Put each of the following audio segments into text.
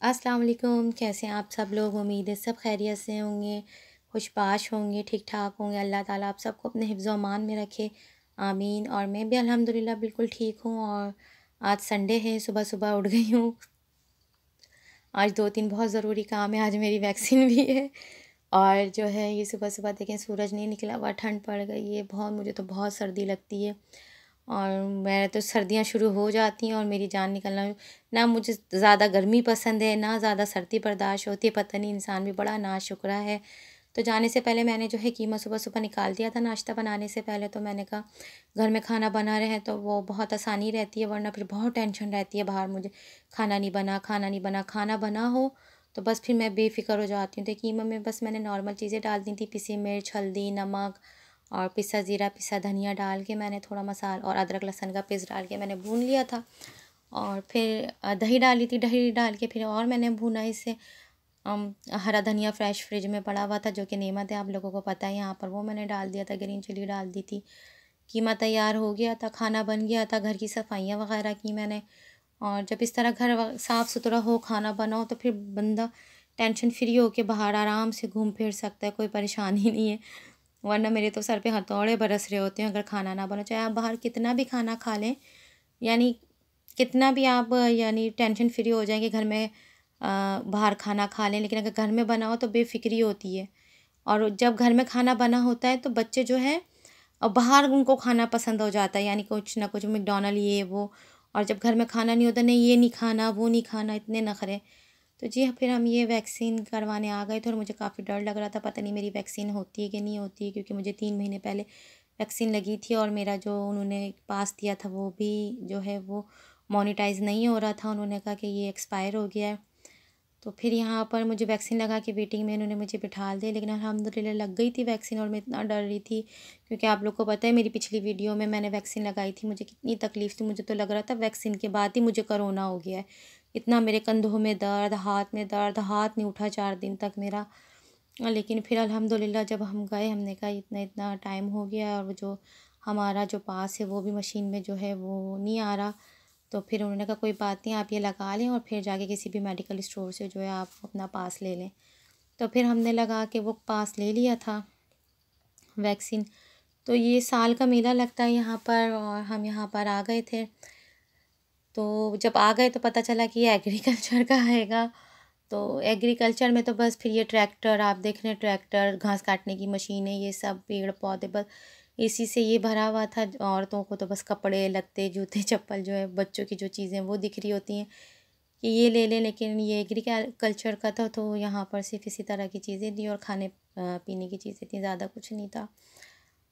अस्सलाम वालेकुम। कैसे हैं आप सब लोग? उम्मीद है सब खैरियत से होंगे, खुशबाश होंगे, ठीक-ठाक होंगे। अल्लाह ताला आप सबको अपने हिफ्ज़ व अमान में रखे, आमीन। और मैं भी अल्हम्दुलिल्लाह बिल्कुल ठीक हूँ। और आज संडे है, सुबह-सुबह उठ गई हूँ। आज 2-3 बहुत ज़रूरी काम है, आज मेरी वैक्सीन भी है। और जो है ये सुबह-सुबह देखें सूरज नहीं निकला हुआ, ठंड पड़ गई है बहुत, मुझे तो बहुत सर्दी लगती है। और मैं तो सर्दियाँ शुरू हो जाती हैं और मेरी जान निकलना, ना मुझे ज़्यादा गर्मी पसंद है, ना ज़्यादा सर्दी बर्दाश्त होती है। पता नहीं इंसान भी बड़ा नाशुक्रा है। तो जाने से पहले मैंने जो है कीमा सुबह-सुबह निकाल दिया था नाश्ता बनाने से पहले। तो मैंने कहा घर में खाना बना रहे हैं तो वो बहुत आसानी रहती है, वरना फिर बहुत टेंशन रहती है बाहर मुझे, खाना नहीं बना, खाना नहीं बना। खाना बना हो तो बस फिर मैं बेफ़िक्र हो जाती हूँ। तो कीमा में बस मैंने नॉर्मल चीज़ें डाल दी थी, पिसी मिर्च, हल्दी, नमक और पिसा ज़ीरा, पिसा धनिया डाल के मैंने थोड़ा मसाला और अदरक लहसुन का पेस्ट डाल के मैंने भून लिया था। और फिर दही डाली थी, दही डाल के फिर और मैंने भूना इसे। हरा धनिया फ्रेश फ्रिज में पड़ा हुआ था, जो कि नेमत है, आप लोगों को पता है यहाँ पर, वो मैंने डाल दिया था, ग्रीन चिली डाल दी थी। कीमा तैयार हो गया था, खाना बन गया था, घर की सफाइयाँ वगैरह की मैंने। और जब इस तरह घर साफ़ सुथरा हो, खाना बना हो, तो फिर बंदा टेंशन फ्री होके बाहर आराम से घूम फिर सकता है, कोई परेशानी नहीं है। वरना मेरे तो सर पे हथौड़े बरस रहे होते हैं अगर खाना ना बनो, चाहे आप बाहर कितना भी खाना खा लें, यानी कितना भी आप यानी टेंशन फ्री हो जाएंगे घर में, बाहर खाना खा लें, लेकिन अगर घर में बना हो तो बेफिक्री होती है। और जब घर में खाना बना होता है तो बच्चे जो है बाहर उनको खाना पसंद हो जाता है, यानी कुछ ना कुछ मैकडॉनल्ड ये वो। और जब घर में खाना नहीं होता, नहीं ये नहीं खाना, वो नहीं खाना, इतने नखरे। तो जी हाँ, फिर हम ये वैक्सीन करवाने आ गए थे और मुझे काफ़ी डर लग रहा था, पता नहीं मेरी वैक्सीन होती है कि नहीं होती है, क्योंकि मुझे 3 महीने पहले वैक्सीन लगी थी और मेरा जो उन्होंने पास दिया था वो भी जो है वो मोनेटाइज नहीं हो रहा था। उन्होंने कहा कि ये एक्सपायर हो गया है। तो फिर यहाँ पर मुझे वैक्सीन लगा के वेटिंग में उन्होंने मुझे बिठा दिया, लेकिन अल्हम्दुलिल्लाह लग गई थी वैक्सीन। और मैं इतना डर रही थी, क्योंकि आप लोग को पता है मेरी पिछली वीडियो में मैंने वैक्सीन लगाई थी, मुझे कितनी तकलीफ़ थी। मुझे तो लग रहा था वैक्सीन के बाद ही मुझे कोरोना हो गया है। इतना मेरे कंधों में दर्द, हाथ में दर्द, हाथ नहीं उठा 4 दिन तक मेरा। लेकिन फिर अल्हम्दुलिल्लाह जब हम गए, हमने कहा इतना इतना टाइम हो गया और वो जो हमारा जो पास है वो भी मशीन में जो है वो नहीं आ रहा। तो फिर उन्होंने कहा कोई बात नहीं, आप ये लगा लें और फिर जाके किसी भी मेडिकल स्टोर से जो है आप अपना पास ले लें। तो फिर हमने लगा के वो पास ले लिया था वैक्सीन। तो ये साल का मेला लगता है यहाँ पर और हम यहाँ पर आ गए थे। तो जब आ गए तो पता चला कि ये एग्रीकल्चर का आएगा। तो एग्रीकल्चर में तो बस फिर ये ट्रैक्टर, आप देख रहे हैं ट्रैक्टर, घास काटने की मशीनें, ये सब पेड़ पौधे, बस इसी से ये भरा हुआ था। औरतों को तो बस कपड़े लत्ते, जूते चप्पल, जो है बच्चों की जो चीज़ें वो दिख रही होती हैं कि ये ले लें। लेकिन ये एग्रीकल्चर का था तो यहाँ पर सिर्फ इसी तरह की चीज़ें थी और खाने पीने की चीज़ें थी, ज़्यादा कुछ नहीं था।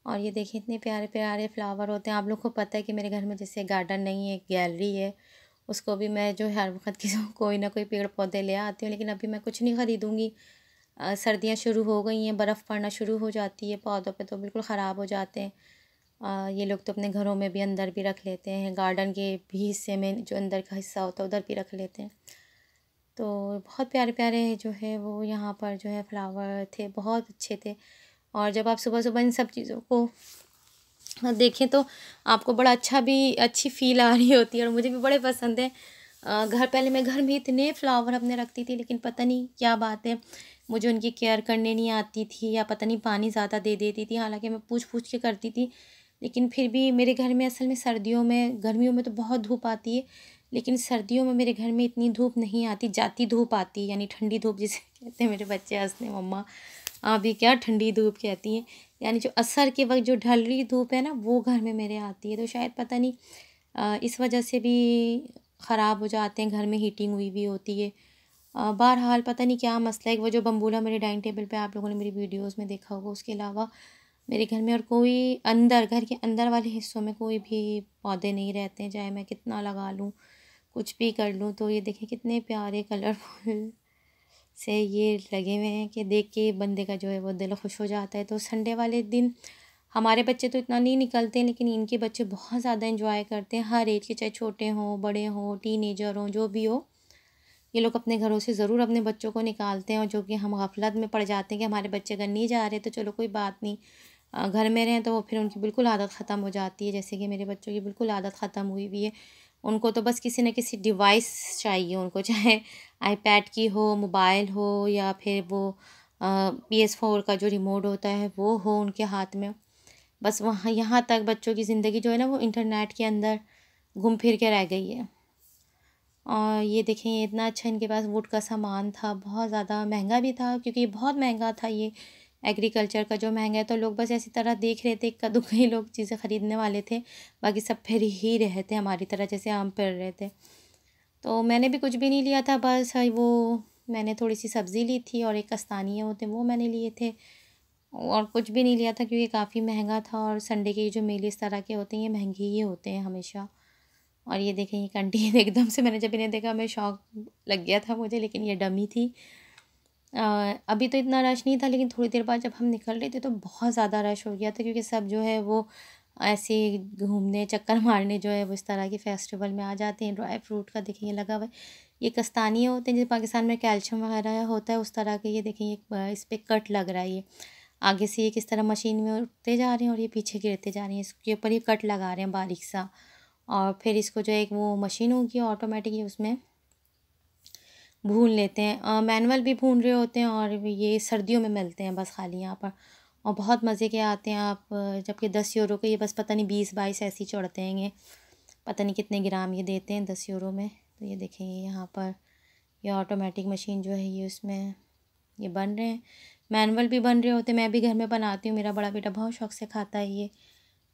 और ये देखिए इतने प्यारे प्यारे फ्लावर होते हैं। आप लोग को पता है कि मेरे घर में जैसे गार्डन नहीं है, गैलरी है, उसको भी मैं जो है हर वक्त किसी कोई ना कोई पेड़ पौधे ले आती हूँ। लेकिन अभी मैं कुछ नहीं ख़रीदूँगी। सर्दियाँ शुरू हो गई हैं, बर्फ़ पड़ना शुरू हो जाती है, पौधों पे तो बिल्कुल ख़राब हो जाते हैं। ये लोग तो अपने घरों में भी अंदर भी रख लेते हैं, गार्डन के भी हिस्से में जो अंदर का हिस्सा होता है उधर भी रख लेते हैं। तो बहुत प्यारे प्यारे जो है वो यहाँ पर जो है फ्लावर थे, बहुत अच्छे थे। और जब आप सुबह सुबह इन सब चीज़ों को देखें तो आपको बड़ा अच्छा भी, अच्छी फ़ील आ रही होती है और मुझे भी बड़े पसंद है। घर पहले मैं घर में इतने फ्लावर अपने रखती थी, लेकिन पता नहीं क्या बात है, मुझे उनकी केयर करने नहीं आती थी या पता नहीं पानी ज़्यादा दे देती थी। हालांकि मैं पूछ पूछ के करती थी, लेकिन फिर भी मेरे घर में असल में सर्दियों में, गर्मियों में तो बहुत धूप आती है, लेकिन सर्दियों में मेरे घर में इतनी धूप नहीं आती, जाती धूप आती है, यानी ठंडी धूप जिसे कहते हैं। मेरे बच्चे हंसते हैं, मम्मा आप ये क्या ठंडी धूप कहती हैं। यानी जो असर के वक्त जो ढल रही धूप है ना, वो घर में मेरे आती है। तो शायद पता नहीं इस वजह से भी ख़राब हो जाते हैं, घर में हीटिंग हुई भी होती है। बहरहाल पता नहीं क्या मसला है। वो जो बम्बूला मेरे डाइनिंग टेबल पे आप लोगों ने मेरी वीडियोस में देखा होगा, उसके अलावा मेरे घर में और कोई अंदर, घर के अंदर वाले हिस्सों में कोई भी पौधे नहीं रहते हैं, चाहे मैं कितना लगा लूँ, कुछ भी कर लूँ। तो ये देखें कितने प्यारे कलरफुल से ये लगे हुए हैं कि देख के बंदे का जो है वो दिल खुश हो जाता है। तो संडे वाले दिन हमारे बच्चे तो इतना नहीं निकलते, लेकिन इनके बच्चे बहुत ज़्यादा एंजॉय करते हैं, हर एज के, चाहे छोटे हों, बड़े हों, टीनेजर हों, जो भी हो। ये लोग अपने घरों से ज़रूर अपने बच्चों को निकालते हैं। और जो कि हम गफलत में पड़ जाते हैं कि हमारे बच्चे अगर नहीं जा रहे तो चलो कोई बात नहीं, घर में रहें, तो वो फिर उनकी बिल्कुल आदत ख़त्म हो जाती है, जैसे कि मेरे बच्चों की बिल्कुल आदत ख़त्म हुई हुई है। उनको तो बस किसी न किसी डिवाइस चाहिए उनको, चाहे आईपैड की हो, मोबाइल हो, या फिर वो PS4 का जो रिमोट होता है वो हो उनके हाथ में। बस वहाँ यहाँ तक बच्चों की ज़िंदगी जो है ना वो इंटरनेट के अंदर घूम फिर के रह गई है। और ये देखें, ये इतना अच्छा इनके पास वुड का सामान था, बहुत ज़्यादा महंगा भी था, क्योंकि ये बहुत महंगा था ये। एग्रीकल्चर का जो महंगा है, तो लोग बस ऐसी तरह देख रहे थे, इक्का दुक्का ही लोग चीज़ें ख़रीदने वाले थे, बाकी सब फिर ही रहे थे हमारी तरह, जैसे आम फिर रहे थे। तो मैंने भी कुछ भी नहीं लिया था, बस वो मैंने थोड़ी सी सब्ज़ी ली थी और एक कस्तानिया होते हैं वो मैंने लिए थे, और कुछ भी नहीं लिया था क्योंकि काफ़ी महंगा था। और संडे के जो मेले इस तरह के होते हैं ये महंगे ही होते हैं हमेशा। और ये देखें, ये कंटीन एकदम से मैंने जब इन्हें देखा मैं शॉक लग गया था मुझे, लेकिन ये डमी थी। अभी तो इतना रश नहीं था, लेकिन थोड़ी देर बाद जब हम निकल रहे थे तो बहुत ज़्यादा रश हो गया था, क्योंकि सब जो है वो ऐसे घूमने चक्कर मारने जो है वो इस तरह के फेस्टिवल में आ जाते हैं। ड्राई फ्रूट का देखिए लगा हुआ है, ये कस्तानिया होते हैं जैसे पाकिस्तान में कैल्शियम वगैरह होता है उस तरह के। ये देखिए, ये इस पे कट लग रहा है, ये आगे से ये किस तरह मशीन में उठते जा रहे हैं और ये पीछे गिरते जा रहे हैं, इसके ऊपर ये कट लगा रहे हैं बारीक सा। और फिर इसको जो एक वो मशीन होगी ऑटोमेटिक, उसमें भून लेते हैं। मैनुअल भी भून रहे होते हैं, और ये सर्दियों में मिलते हैं बस खाली यहाँ पर, और बहुत मज़े के आते हैं। आप जबकि 10 यूरो के ये बस पता नहीं 20-22 ऐसे ही चढ़ते हैं ये, पता नहीं कितने ग्राम ये देते हैं 10 यूरो में। तो ये देखें, ये यहाँ पर ये ऑटोमेटिक मशीन जो है ये उसमें ये बन रहे हैं। मैनुअल भी बन रहे होते हैं, मैं भी घर में बनाती हूँ, मेरा बड़ा बेटा बहुत शौक से खाता है ये।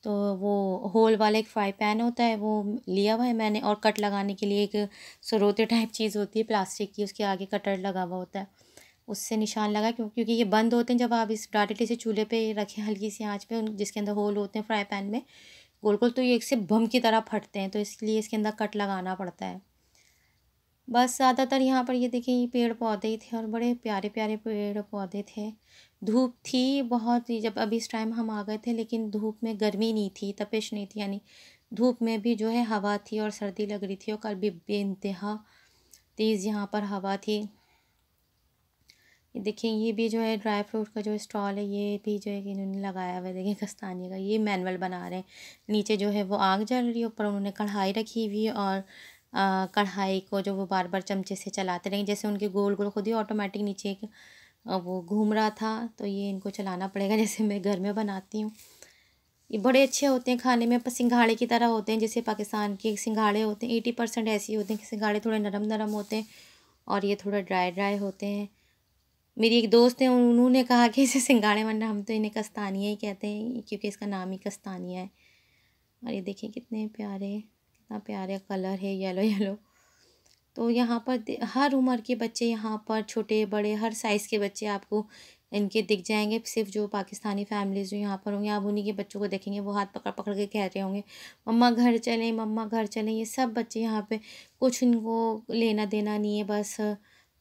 तो वो होल वाला एक फ्राई पैन होता है वो लिया हुआ है मैंने, और कट लगाने के लिए एक सरोते टाइप चीज़ होती है प्लास्टिक की, उसके आगे कटर लगा हुआ होता है, उससे निशान लगा, क्योंकि ये बंद होते हैं जब आप इस डायरेक्टली से चूल्हे पे रखें हल्की सी आंच पे, जिसके अंदर होल होते हैं फ्राई पैन में गोल गोल, तो ये एक से बम की तरह फटते हैं, तो इसलिए इसके अंदर कट लगाना पड़ता है। बस ज़्यादातर यहाँ पर ये देखिए, ये पेड़ पौधे ही थे, और बड़े प्यारे प्यारे पेड़ पौधे थे। धूप थी बहुत ही जब अभी इस टाइम हम आ गए थे, लेकिन धूप में गर्मी नहीं थी, तपिश नहीं थी, यानी धूप में भी जो है हवा थी और सर्दी लग रही थी, और कल भी बेइंतहा तेज़ यहाँ पर हवा थी। ये देखिए, ये भी जो है ड्राई फ्रूट का जो स्टॉल है, ये भी जो है कि इन्होंने लगाया हुआ है, देखिए कस्तानी का, ये मैनुअल बना रहे हैं। नीचे जो है वो आग जल रही है, ऊपर उन्होंने कढ़ाई रखी हुई है, और कढ़ाई को जो वो बार बार चमचे से चलाते रहेंगे, जैसे उनके गोल गोल खुद ही ऑटोमेटिक नीचे एक वो घूम रहा था, तो ये इनको चलाना पड़ेगा जैसे मैं घर में बनाती हूँ। ये बड़े अच्छे होते हैं खाने में, पर सिंघाड़े की तरह होते हैं, जैसे पाकिस्तान के सिंघाड़े होते हैं 80% ऐसे ही होते हैं कि सिंघाड़े थोड़े नरम नरम होते हैं और ये थोड़ा ड्राई ड्राई होते हैं। मेरी एक दोस्त है, उन्होंने कहा कि इसे सिंघाड़े, वरना हम तो इन्हें कस्तानिया ही कहते हैं, क्योंकि इसका नाम ही कस्तानिया है। और ये देखिए कितने प्यारे, कितना प्यारे कलर है, येलो येलो। तो यहाँ पर हर उम्र के बच्चे, यहाँ पर छोटे बड़े हर साइज़ के बच्चे आपको इनके दिख जाएंगे। सिर्फ जो पाकिस्तानी फैमिलीज़ जो यहाँ पर होंगे, आप उन्हीं के बच्चों को देखेंगे, वो हाथ पकड़ पकड़ के कह रहे होंगे मम्मा घर चलें, मम्मा घर चलें। ये सब बच्चे यहाँ पे, कुछ इनको लेना देना नहीं है, बस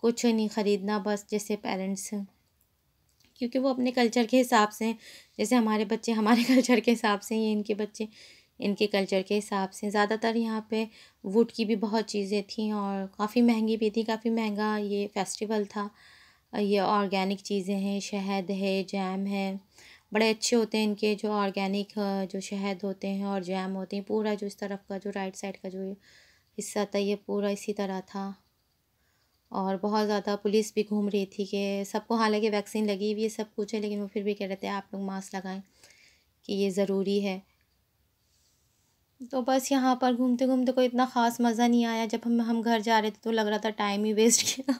कुछ नहीं ख़रीदना, बस जैसे पेरेंट्स, क्योंकि वो अपने कल्चर के हिसाब से हैं। जैसे हमारे बच्चे हमारे कल्चर के हिसाब से, ये इनके बच्चे इनके कल्चर के हिसाब से। ज़्यादातर यहाँ पे वुड की भी बहुत चीज़ें थी, और काफ़ी महंगी भी थी, काफ़ी महंगा ये फेस्टिवल था। ये ऑर्गेनिक चीज़ें हैं, शहद है, जैम है, बड़े अच्छे होते हैं इनके जो ऑर्गेनिक जो शहद होते हैं और जैम होते हैं। पूरा जो इस तरफ का जो राइट साइड का जो हिस्सा था, ये पूरा इसी तरह था। और बहुत ज़्यादा पुलिस भी घूम रही थी कि सबको, हालांकि वैक्सीन लगी हुई है, सब कुछ है, लेकिन वो फिर भी कह रहे थे आप लोग मास्क लगाएं कि ये ज़रूरी है। तो बस यहाँ पर घूमते घूमते कोई इतना ख़ास मज़ा नहीं आया। जब हम घर जा रहे थे तो लग रहा था टाइम ही वेस्ट किया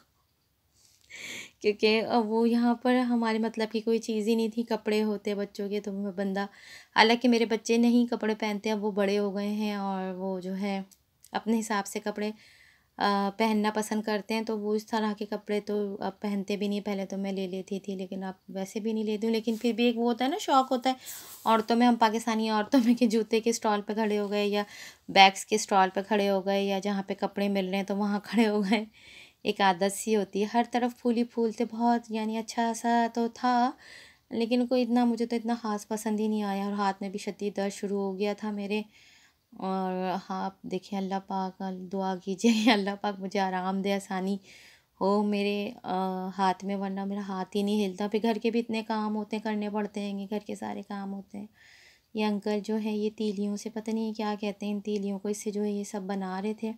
क्योंकि वो यहाँ पर हमारे मतलब की कोई चीज़ ही नहीं थी। कपड़े होते बच्चों के तो बंदा, हालांकि मेरे बच्चे नहीं कपड़े पहनते, अब वो बड़े हो गए हैं और वो जो है अपने हिसाब से कपड़े पहनना पसंद करते हैं, तो वो इस तरह के कपड़े तो अब पहनते भी नहीं। पहले तो मैं ले लेती थी, लेकिन अब वैसे भी नहीं लेती हूँ, लेकिन फिर भी एक वो होता है ना, शौक़ होता है औरतों में। हम पाकिस्तानी औरतों में कि जूते के स्टॉल पे खड़े हो गए, या बैग्स के स्टॉल पे खड़े हो गए, या जहाँ पे कपड़े मिल रहे हैं तो वहाँ खड़े हो गए। एक आदत सी होती है। हर तरफ फूल ही फूल थे, बहुत यानी अच्छा सा तो था, लेकिन कोई इतना, मुझे तो इतना ख़ास पसंद ही नहीं आया। और हाथ में भी शदीद दर्द शुरू हो गया था मेरे। और हाँ, आप देखिए, अल्लाह पाक दुआ कीजिए कि अल्लाह पाक मुझे आराम दे, आसानी हो मेरे हाथ में, वरना मेरा हाथ ही नहीं हिलता। फिर घर के भी इतने काम होते हैं, करने पड़ते हैं, घर के सारे काम होते हैं, ये अंकल जो है ये तीलियों से, पता नहीं क्या कहते हैं इन तीलियों को, इससे जो है ये सब बना रहे थे।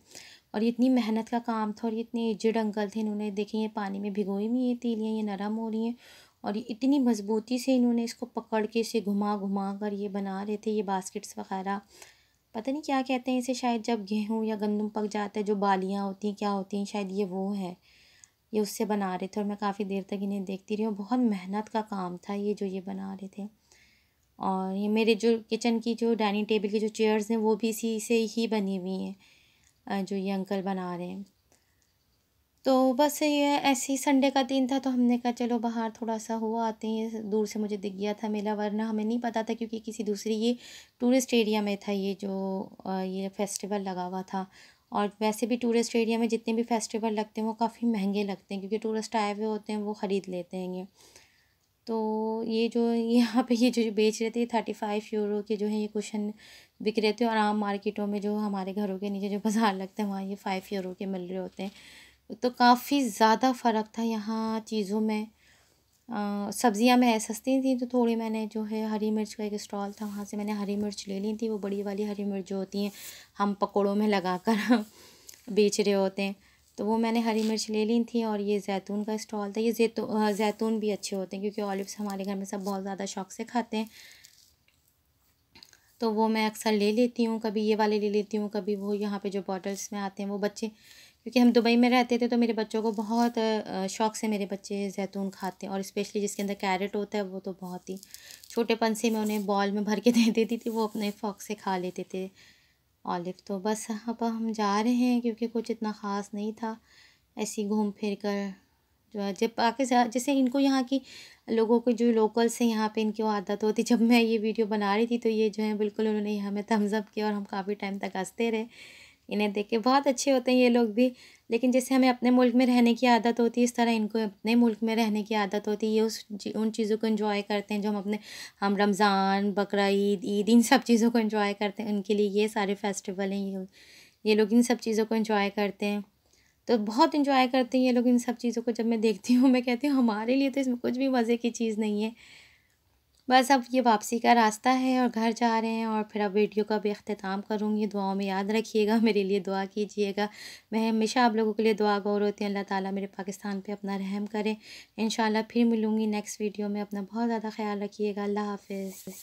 और ये इतनी मेहनत का काम था और ये इतने एजड अंकल थे। इन्होंने देखें ये पानी में भिगोई हुई ये तीलियाँ, ये नरम हो रही हैं और ये इतनी मज़बूती से इन्होंने इसको पकड़ के इसे घुमा घुमा कर ये बना रहे थे ये बास्केट्स वगैरह। पता नहीं क्या कहते हैं इसे, शायद जब गेहूँ या गंदम पक जाता है जो बालियाँ होती हैं क्या होती हैं, शायद ये वो है। ये उससे बना रहे थे और मैं काफ़ी देर तक इन्हें देखती रही और बहुत मेहनत का काम था ये जो ये बना रहे थे। और ये मेरे जो किचन की जो डाइनिंग टेबल की जो चेयर्स हैं वो भी इसी से ही बनी हुई हैं, जो ये अंकल बना रहे हैं। तो बस ये ऐसे ही संडे का दिन था तो हमने कहा चलो बाहर थोड़ा सा हो आते हैं। ये दूर से मुझे दिख गया था मेला, वरना हमें नहीं पता था क्योंकि किसी दूसरी ये टूरिस्ट एरिया में था ये जो ये फेस्टिवल लगा हुआ था। और वैसे भी टूरिस्ट एरिया में जितने भी फेस्टिवल लगते हैं वो काफ़ी महंगे लगते हैं क्योंकि टूरिस्ट आए हुए होते हैं, वो ख़रीद लेते हैं ये। तो ये जो यहाँ पे ये जो बेच रहे थे 35 यूरो के जो है ये कुशन बिक रहे थे। और आम मार्केटों में जो हमारे घरों के नीचे जो बाज़ार लगता है वहाँ ये 5 यूरो के मिल रहे होते हैं। तो काफ़ी ज़्यादा फ़र्क था यहाँ चीज़ों में। सब्ज़ियाँ में सस्ती थी तो थोड़ी मैंने जो है हरी मिर्च का एक स्टॉल था वहाँ से मैंने हरी मिर्च ले ली थी, वो बड़ी वाली हरी मिर्च जो होती हैं हम पकौड़ों में लगाकर बेच रहे होते हैं। तो वो मैंने हरी मिर्च ले ली थी। और ये जैतून का स्टॉल था। ये जैतून भी अच्छे होते हैं क्योंकि ऑलिव्स हमारे घर में सब बहुत ज़्यादा शौक से खाते हैं, तो वो मैं अक्सर ले लेती हूँ। कभी ये वाले ले लेती हूँ, कभी वो यहाँ पे जो बॉटल्स में आते हैं वो बच्चे, क्योंकि हम दुबई में रहते थे तो मेरे बच्चों को बहुत शौक से मेरे बच्चे जैतून खाते हैं। और स्पेशली जिसके अंदर कैरेट होता है वो तो बहुत ही छोटेपन से मैं उन्हें बॉल में भर के दे देती थी, वो अपने शौक से खा लेते थे ऑलिव। तो बस अब हम जा रहे हैं क्योंकि कुछ इतना ख़ास नहीं था, ऐसे ही घूम फिर कर जो है जब आके जैसे इनको यहाँ की लोगों को जो लोकल्स हैं यहाँ पे इनकी वो आदत होती। जब मैं ये वीडियो बना रही थी तो ये जो है बिल्कुल उन्होंने हमें थम्स अप किया और हम काफ़ी टाइम तक हंसते रहे। इन्हें देख के बहुत अच्छे होते हैं ये लोग भी, लेकिन जैसे हमें अपने मुल्क में रहने की आदत होती है इस तरह इनको अपने मुल्क में रहने की आदत होती है। ये उन चीज़ों को एंजॉय करते हैं जो हम रमज़ान, बकरा ईद, ईद इन सब चीज़ों को एंजॉय करते हैं। उनके लिए ये सारे फेस्टिवल हैं, ये लोग इन सब चीज़ों को एंजॉय करते हैं। तो बहुत एंजॉय करते हैं ये लोग इन सब चीज़ों को। जब मैं देखती हूँ मैं कहती हूँ हमारे लिए तो इसमें कुछ भी मज़े की चीज़ नहीं है। बस अब ये वापसी का रास्ता है और घर जा रहे हैं और फिर अब वीडियो का भी अख्तिताम करूँगी। दुआओं में याद रखिएगा, मेरे लिए दुआ कीजिएगा। मैं हमेशा आप लोगों के लिए दुआ गो होती हूँ, अल्लाह ताला मेरे पाकिस्तान पे अपना रहम करे। इंशाल्लाह फिर मिलूँगी नेक्स्ट वीडियो में। अपना बहुत ज़्यादा ख़्याल रखिएगा। अल्लाह हाफ़िज़।